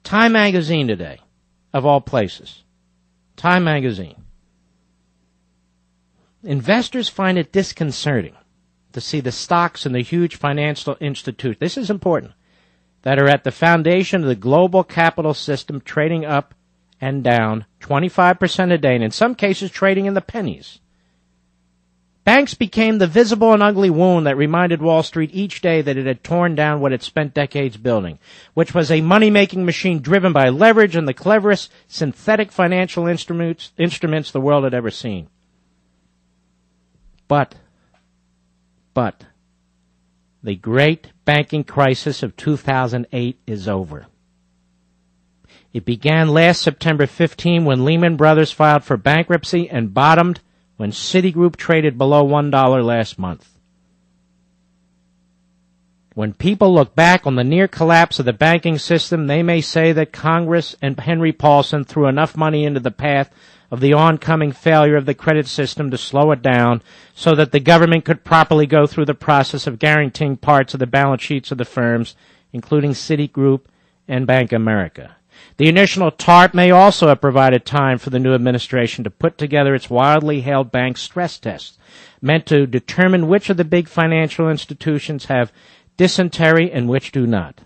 Time magazine today, of all places. Time magazine. Investors find it disconcerting to see the stocks in the huge financial institutions, this is important, that are at the foundation of the global capital system trading up and down 25% a day, and in some cases trading in the pennies. Banks became the visible and ugly wound that reminded Wall Street each day that it had torn down what it spent decades building, which was a money-making machine driven by leverage and the cleverest synthetic financial instruments the world had ever seen. But the great banking crisis of 2008 is over. It began last September 15 when Lehman Brothers filed for bankruptcy and bottomed when Citigroup traded below $1 last month. When people look back on the near collapse of the banking system, they may say that Congress and Henry Paulson threw enough money into the path of the oncoming failure of the credit system to slow it down so that the government could properly go through the process of guaranteeing parts of the balance sheets of the firms, including Citigroup and Bank of America. The initial TARP may also have provided time for the new administration to put together its widely held bank stress tests, meant to determine which of the big financial institutions have dysentery and which do not.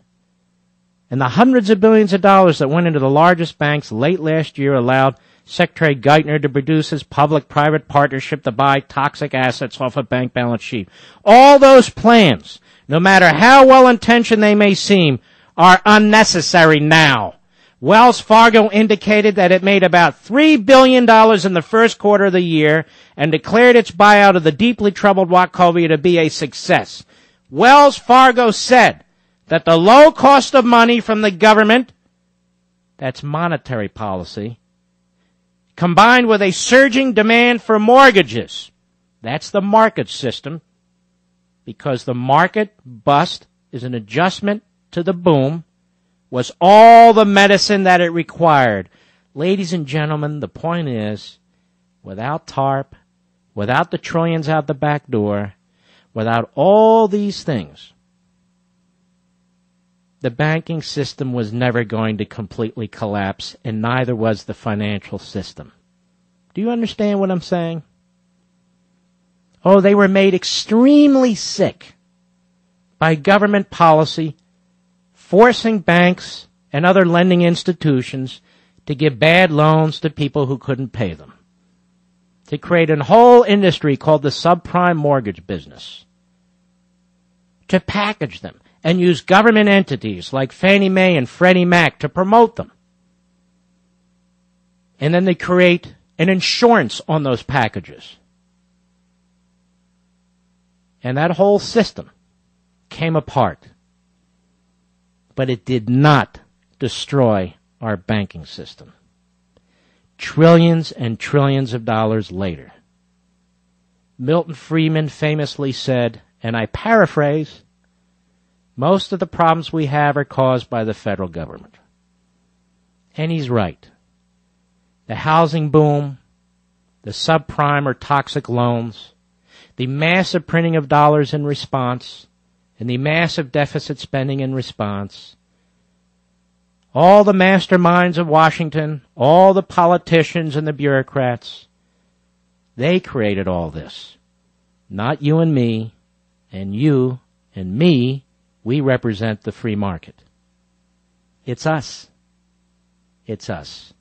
And the hundreds of billions of dollars that went into the largest banks late last year allowed Secretary Geithner to produce his public-private partnership to buy toxic assets off a bank balance sheet. All those plans, no matter how well-intentioned they may seem, are unnecessary now. Wells Fargo indicated that it made about $3 billion in the first quarter of the year and declared its buyout of the deeply troubled Wachovia to be a success. Wells Fargo said that the low cost of money from the government, that's monetary policy, combined with a surging demand for mortgages, that's the market system, because the market bust is an adjustment to the boom, was all the medicine that it required. Ladies and gentlemen, the point is, without TARP, without the trillions out the back door, without all these things, the banking system was never going to completely collapse, and neither was the financial system. Do you understand what I'm saying? Oh, they were made extremely sick by government policy forcing banks and other lending institutions to give bad loans to people who couldn't pay them, to create a whole industry called the subprime mortgage business, to package them and use government entities like Fannie Mae and Freddie Mac to promote them. And then they create an insurance on those packages. And that whole system came apart. But it did not destroy our banking system. Trillions and trillions of dollars later, Milton Friedman famously said, and I paraphrase, most of the problems we have are caused by the federal government. And he's right. The housing boom, the subprime or toxic loans, the massive printing of dollars in response, and the massive deficit spending in response, all the masterminds of Washington, all the politicians and the bureaucrats, they created all this. Not you and me, and you and me, we represent the free market. It's us. It's us.